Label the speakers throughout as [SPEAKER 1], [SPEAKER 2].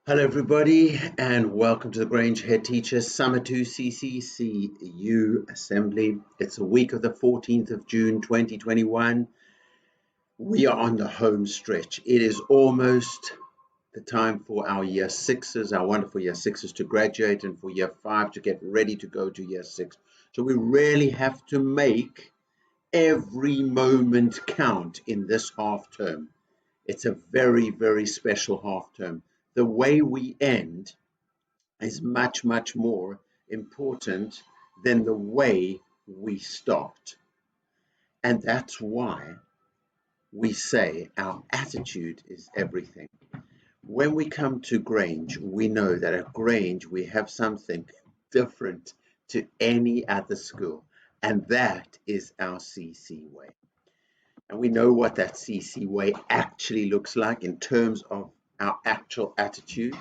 [SPEAKER 1] Hello, everybody, and welcome to the Grange Headteacher Summer 2 CCCU Assembly. It's the week of the 14th of June 2021. We are on the home stretch. It is almost the time for our year sixes, our wonderful year sixes to graduate, and for year five to get ready to go to year six. So we really have to make every moment count in this half term. It's a very, very special half term. The way we end is much, much more important than the way we start. And that's why we say our attitude is everything. When we come to Grange, we know that at Grange we have something different to any other school, and that is our CC way. And we know what that CC way actually looks like in terms of our actual attitude.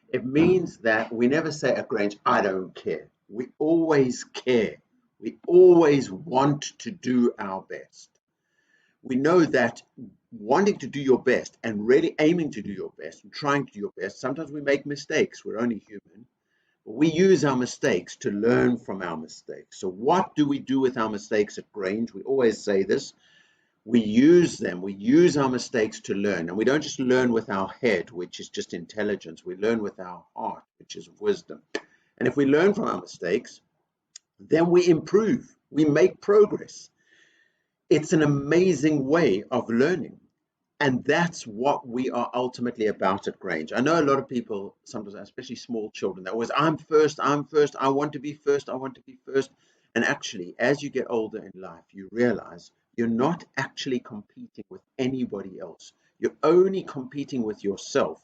[SPEAKER 1] It means that we never say at Grange, I don't care. We always care. We always want to do our best. We know that wanting to do your best and really aiming to do your best and trying to do your best, sometimes we make mistakes. We're only human. But we use our mistakes to learn from our mistakes. So what do we do with our mistakes at Grange? We always say this. We use them, we use our mistakes to learn. And we don't just learn with our head, which is just intelligence. We learn with our heart, which is wisdom. And if we learn from our mistakes, then we improve, we make progress. It's an amazing way of learning. And that's what we are ultimately about at Grange. I know a lot of people, sometimes, especially small children, they're always, I'm first, I want to be first, I want to be first. And actually, as you get older in life, you realize you're not actually competing with anybody else. You're only competing with yourself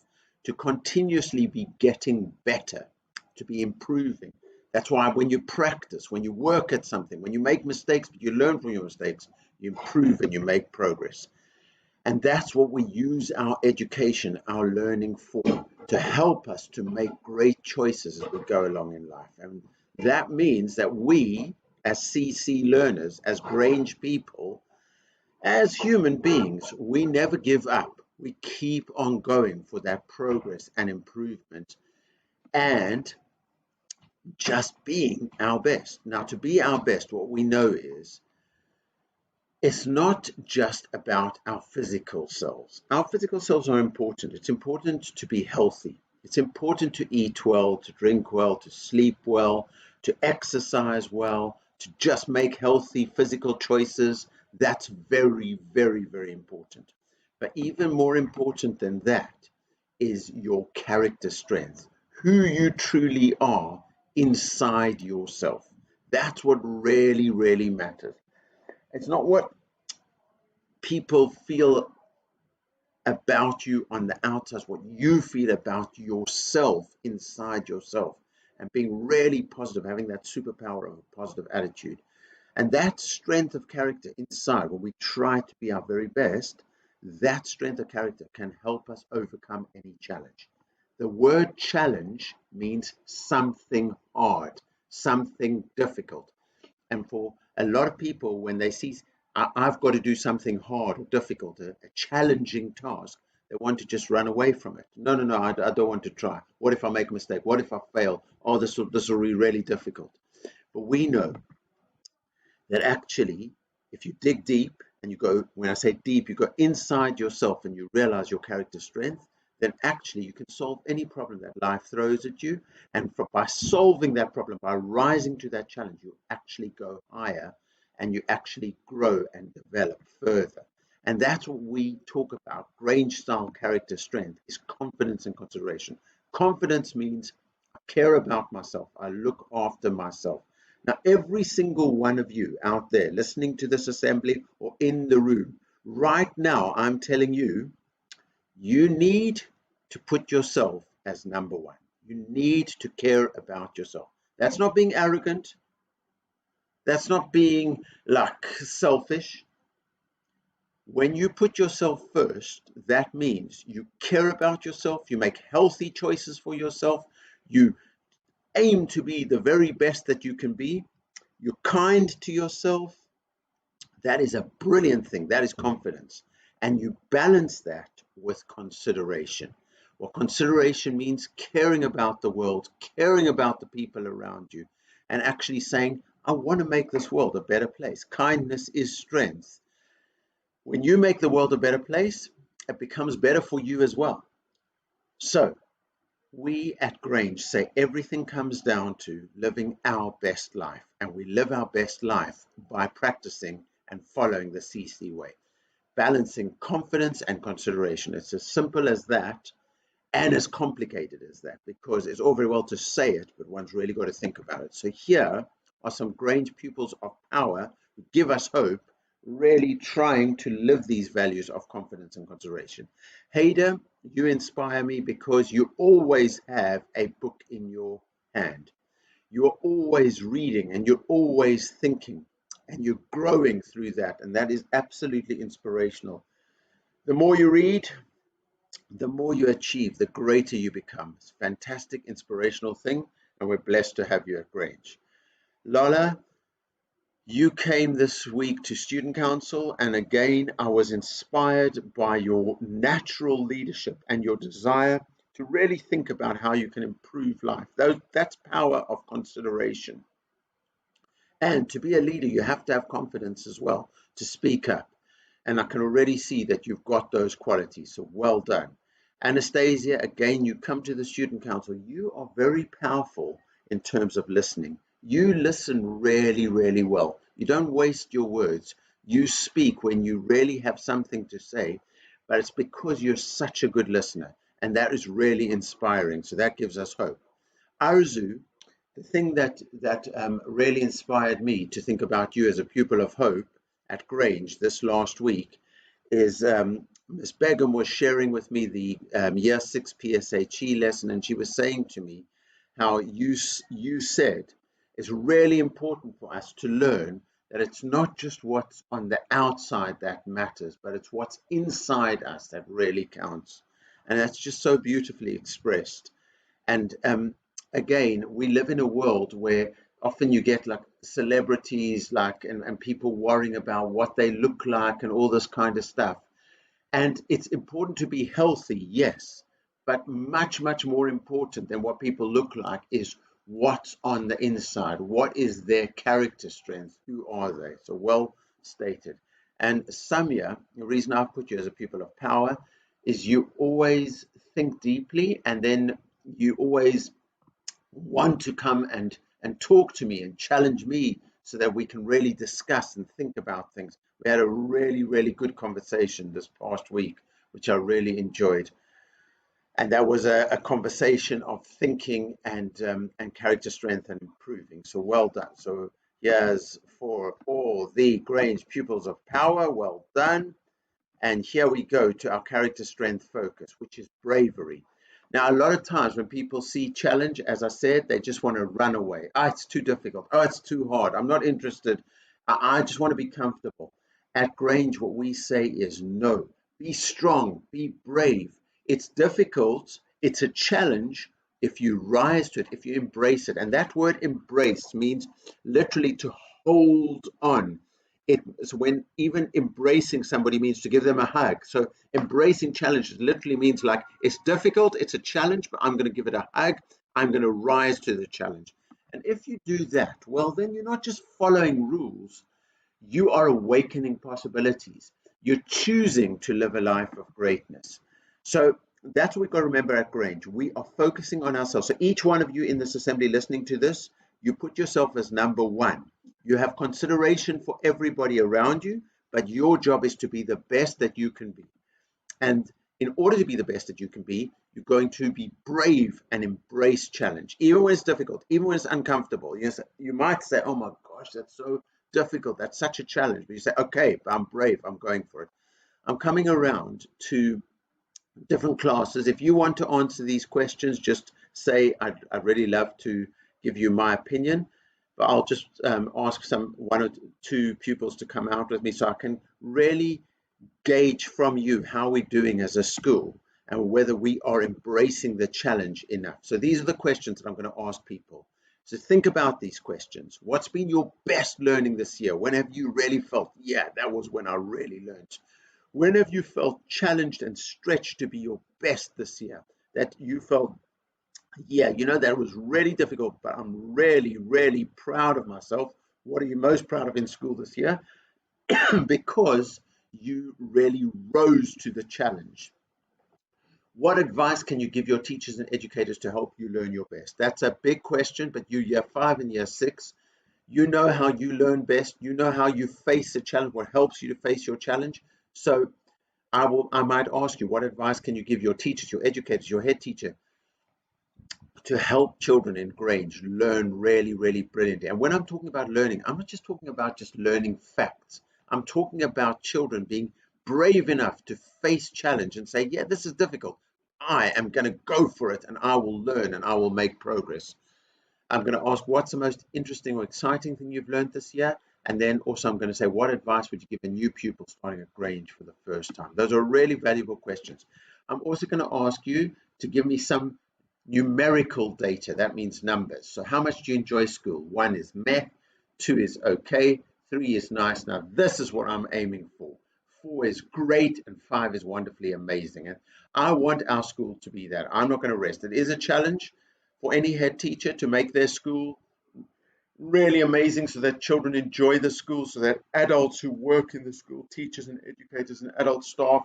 [SPEAKER 1] to continuously be getting better, to be improving. That's why when you practice, when you work at something, when you make mistakes, but you learn from your mistakes, you improve and you make progress. And that's what we use our education, our learning for, to help us to make great choices as we go along in life. And that means that we, as CC learners, as Grange people, as human beings, we never give up. We keep on going for that progress and improvement and just being our best. Now, to be our best, what we know is it's not just about our physical selves. Our physical selves are important. It's important to be healthy. It's important to eat well, to drink well, to sleep well, to exercise well, to just make healthy physical choices. That's very, very, very important. But even more important than that is your character strength, who you truly are inside yourself. That's what really, really matters. It's not what people feel about you on the outside, what you feel about yourself inside yourself, and being really positive, having that superpower of a positive attitude. And that strength of character inside, when we try to be our very best, that strength of character can help us overcome any challenge. The word challenge means something hard, something difficult. And for a lot of people, when they see, I've got to do something hard or difficult, a challenging task, they want to just run away from it. No, I don't want to try. What if I make a mistake? What if I fail? Oh, this will be really difficult. But we know that actually, if you dig deep and you go, when I say deep, you go inside yourself and you realize your character strength, then actually you can solve any problem that life throws at you. And by solving that problem, by rising to that challenge, you actually go higher and you actually grow and develop further. And that's what we talk about. Grange style character strength is confidence and consideration. Confidence means I care about myself. I look after myself. Now, every single one of you out there listening to this assembly or in the room, right now, I'm telling you, you need to put yourself as number one. You need to care about yourself. That's not being arrogant. That's not being like selfish. When you put yourself first, that means you care about yourself. You make healthy choices for yourself. You aim to be the very best that you can be. You're kind to yourself. That is a brilliant thing. That is confidence. And you balance that with consideration. Well, consideration means caring about the world, caring about the people around you, and actually saying, I want to make this world a better place. Kindness is strength. When you make the world a better place, it becomes better for you as well. So, we at Grange say everything comes down to living our best life, and we live our best life by practicing and following the CC way, balancing confidence and consideration. It's as simple as that and as complicated as that, because it's all very well to say it, but one's really got to think about it. So here are some Grange pupils of power who give us hope, really trying to live these values of confidence and consideration. Hader, you inspire me because you always have a book in your hand. You are always reading and you're always thinking and you're growing through that. And that is absolutely inspirational. The more you read, the more you achieve, the greater you become. It's a fantastic, inspirational thing. And we're blessed to have you at Grange. Lola, you came this week to Student Council, and again, I was inspired by your natural leadership and your desire to really think about how you can improve life. That's power of consideration. And to be a leader, you have to have confidence as well, to speak up. And I can already see that you've got those qualities, so well done. Anastasia, again, you come to the Student Council. You are very powerful in terms of listening. You listen really, really well. You don't waste your words. You speak when you really have something to say, but it's because you're such a good listener, and that is really inspiring. So that gives us hope. Arzu, the thing that really inspired me to think about you as a pupil of hope at Grange this last week is Miss Begum was sharing with me the Year 6 PSHE lesson, and she was saying to me how you said it's really important for us to learn that it's not just what's on the outside that matters, but it's what's inside us that really counts. And that's just so beautifully expressed. And again, we live in a world where often you get like celebrities and people worrying about what they look like and all this kind of stuff. And it's important to be healthy, yes, but much, much more important than what people look like is what's on the inside. What is their character strength? Who are they? So well stated. And Samya, the reason I've put you as a pupil of power is you always think deeply, and then you always want to come and talk to me and challenge me so that we can really discuss and think about things. We had a really, really good conversation this past week, which I really enjoyed. And that was a conversation of thinking and character strength and improving. So well done. So here's for all the Grange pupils of power. Well done. And here we go to our character strength focus, which is bravery. Now, a lot of times when people see challenge, as I said, they just want to run away. Oh, it's too difficult. Oh, it's too hard. I'm not interested. I just want to be comfortable. At Grange, what we say is no. Be strong. Be brave. It's difficult. It's a challenge if you rise to it, if you embrace it. And that word embrace means literally to hold on. It's when even embracing somebody means to give them a hug. So embracing challenges literally means like it's difficult, it's a challenge, but I'm going to give it a hug. I'm going to rise to the challenge. And if you do that, well, then you're not just following rules, you are awakening possibilities. You're choosing to live a life of greatness. So that's what we've got to remember at Grange. We are focusing on ourselves. So each one of you in this assembly listening to this, you put yourself as number one. You have consideration for everybody around you, but your job is to be the best that you can be. And in order to be the best that you can be, you're going to be brave and embrace challenge, even when it's difficult, even when it's uncomfortable. You might say, oh my gosh, that's so difficult. That's such a challenge. But you say, okay, I'm brave. I'm going for it. I'm coming around to different classes. If you want to answer these questions, just say, I'd really love to give you my opinion. But I'll just ask one or two pupils to come out with me so I can really gauge from you how we're doing as a school and whether we are embracing the challenge enough. So these are the questions that I'm going to ask people. So think about these questions. What's been your best learning this year? When have you really felt, yeah, that was when I really learned? When have you felt challenged and stretched to be your best this year? that you felt, yeah, that was really difficult, but I'm really, really proud of myself. What are you most proud of in school this year? Because you really rose to the challenge. What advice can you give your teachers and educators to help you learn your best? That's a big question, but you, year 5 and year 6, you know how you learn best. You know how you face a challenge, what helps you to face your challenge. So I might ask you, what advice can you give your teachers, your educators, your head teacher to help children in Grange learn really, really brilliantly? And when I'm talking about learning, I'm not just talking about just learning facts. I'm talking about children being brave enough to face challenge and say, yeah, this is difficult. I am going to go for it, and I will learn and I will make progress. I'm going to ask, what's the most interesting or exciting thing you've learned this year? And then also I'm going to say, what advice would you give a new pupil starting at Grange for the first time? Those are really valuable questions. I'm also going to ask you to give me some numerical data. That means numbers. So how much do you enjoy school? 1 is meh, 2 is okay, 3 is nice. Now this is what I'm aiming for. 4 is great, and 5 is wonderfully amazing. And I want our school to be that. I'm not going to rest. It is a challenge for any head teacher to make their school really amazing, so that children enjoy the school, so that adults who work in the school, teachers and educators and adult staff,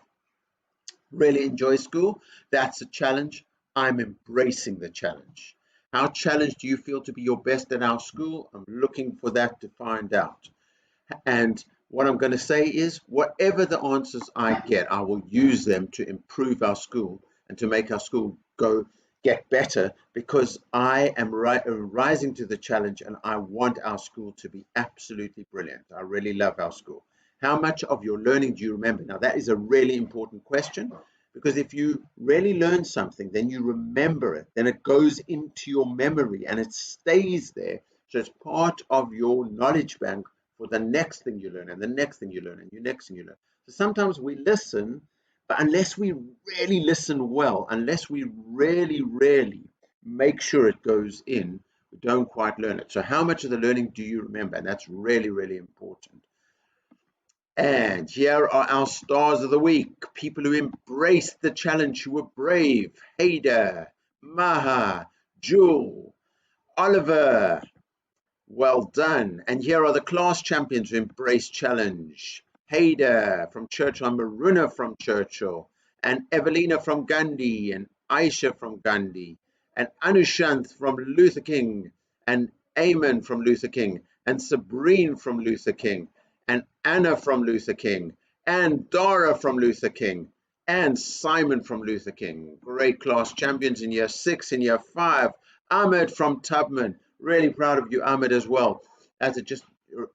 [SPEAKER 1] really enjoy school. That's a challenge. I'm embracing the challenge. How challenged do you feel to be your best at our school? I'm looking for that to find out. And what I'm going to say is, whatever the answers I get, I will use them to improve our school and to make our school get better, because I am rising to the challenge and I want our school to be absolutely brilliant. I really love our school. How much of your learning do you remember? Now, that is a really important question, because if you really learn something, then you remember it, then it goes into your memory and it stays there. So it's part of your knowledge bank for the next thing you learn, and the next thing you learn, and the next thing you learn. So sometimes we listen, but unless we really listen well, unless we really, really make sure it goes in, we don't quite learn it. So how much of the learning do you remember? And that's really, really important. And here are our stars of the week. People who embraced the challenge, who were brave. Hader, Maha, Jewel, Oliver. Well done. And here are the class champions who embraced challenge. Hader from Churchill, and Maruna from Churchill, and Evelina from Gandhi, and Aisha from Gandhi, and Anushanth from Luther King, and Eamon from Luther King, and Sabrine from Luther King, and Anna from Luther King, and Dara from Luther King, and Simon from Luther King. Great class champions in year 6 and year 5. Ahmed from Tubman. Really proud of you, Ahmed, as well. As it just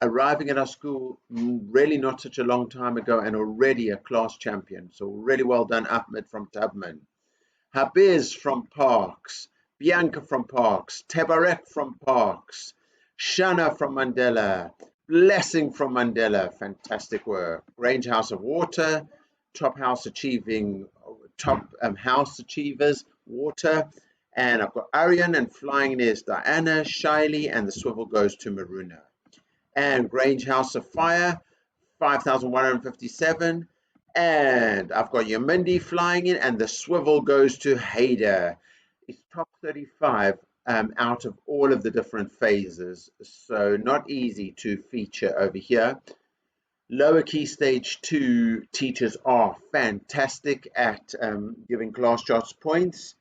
[SPEAKER 1] arriving at our school really not such a long time ago, and already a class champion. So really well done, Ahmed from Tubman. Habiz from Parks. Bianca from Parks. Tebarek from Parks. Shana from Mandela. Blessing from Mandela. Fantastic work. Grange House of Water. Top house achievers, water. And I've got Arian, and flying in is Diana, Shiley, and the swivel goes to Maruna. And Grange House of Fire, 5,157. And I've got Yamindi flying in, and the swivel goes to Hader. It's top 35 out of all of the different phases, so not easy to feature over here. Lower key stage 2 teachers are fantastic at giving class charts points,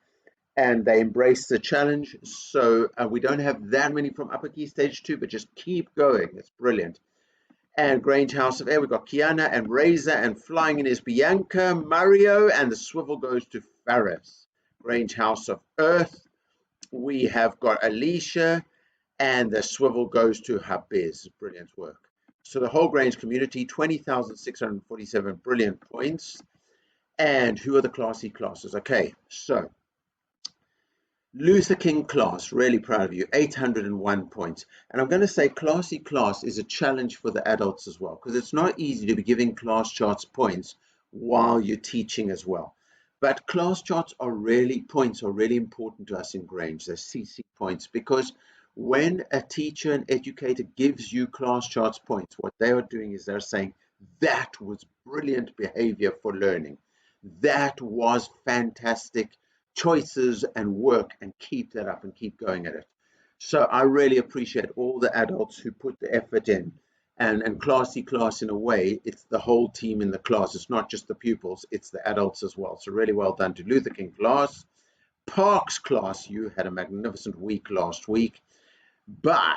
[SPEAKER 1] and they embrace the challenge. So we don't have that many from upper key stage 2, but just keep going. It's brilliant. And Grange House of Air, we've got Kiana and Razor, and flying in is Bianca, Mario, and the swivel goes to Faris. Grange House of Earth, we have got Alicia, and the swivel goes to Habiz. Brilliant work. So the whole Grange community, 20,647 brilliant points. And who are the classy classes? Okay, so Luther King class, really proud of you, 801 points. And I'm going to say classy class is a challenge for the adults as well, because it's not easy to be giving class charts points while you're teaching as well. But class charts are really important to us in Grange, the CC points, because when a teacher and educator gives you class charts points, what they are doing is they're saying, that was brilliant behavior for learning. That was fantastic choices and work and keep that up and keep going at it. So I really appreciate all the adults who put the effort in. And classy class, in a way, it's the whole team in the class. It's not just the pupils, it's the adults as well. So really well done to Luther King class. Parks class, you had a magnificent week last week. But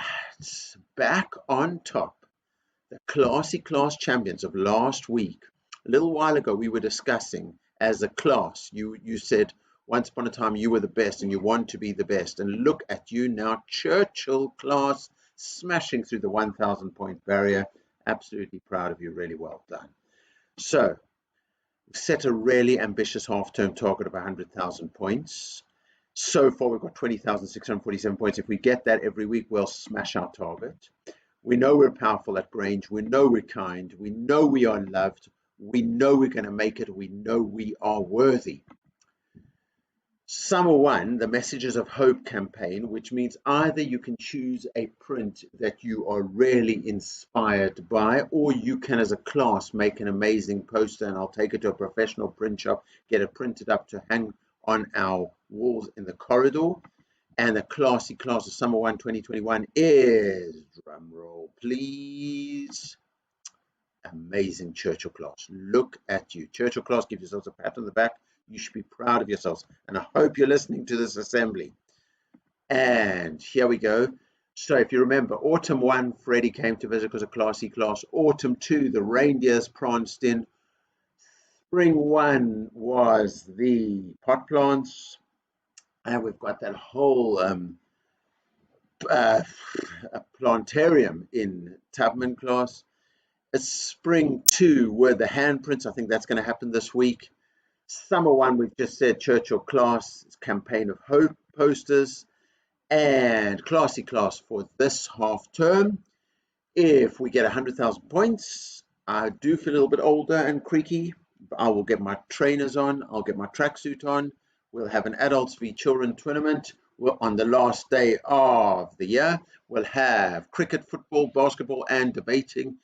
[SPEAKER 1] back on top, the classy class champions of last week. A little while ago, we were discussing as a class, you said once upon a time you were the best and you want to be the best. And look at you now, Churchill class, smashing through the 1,000 point barrier. Absolutely proud of you. Really well done. So we've set a really ambitious half-term target of 100,000 points. So far, we've got 20,647 points. If we get that every week, we'll smash our target. We know we're powerful at Grange. We know we're kind. We know we are loved. We know we're going to make it. We know we are worthy. Summer 1, the Messages of Hope campaign, which means either you can choose a print that you are really inspired by, or you can, as a class, make an amazing poster, and I'll take it to a professional print shop, get it printed up to hang on our walls in the corridor. And the classy class of Summer 1 2021 is, drum roll please, amazing Churchill class. Look at you. Churchill class, give yourselves a pat on the back. You should be proud of yourselves. And I hope you're listening to this assembly. And here we go. So if you remember, Autumn 1, Freddie came to visit because of classy class. Autumn 2, the reindeers pranced in. Spring 1 was the pot plants. And we've got that whole plantarium in Tubman class. Spring 2 were the handprints. I think that's going to happen this week. Summer 1, we've just said Churchill class, campaign of hope posters, and classy class for this half term. If we get 100,000 points, I do feel a little bit older and creaky. I will get my trainers on. I'll get my tracksuit on. We'll have an adults v children tournament on the last day of the year. We'll have cricket, football, basketball, and debating,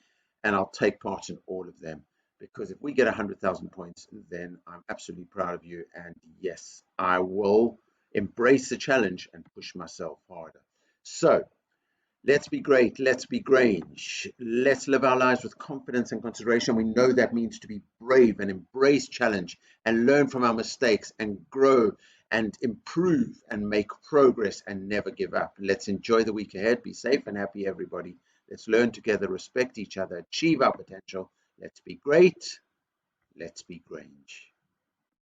[SPEAKER 1] and I'll take part in all of them. Because if we get 100,000 points, then I'm absolutely proud of you. And yes, I will embrace the challenge and push myself harder. So let's be great. Let's be Grange. Let's live our lives with confidence and consideration. We know that means to be brave and embrace challenge and learn from our mistakes and grow and improve and make progress and never give up. Let's enjoy the week ahead. Be safe and happy, everybody. Let's learn together, respect each other, achieve our potential. Let's be great. Let's be Grange.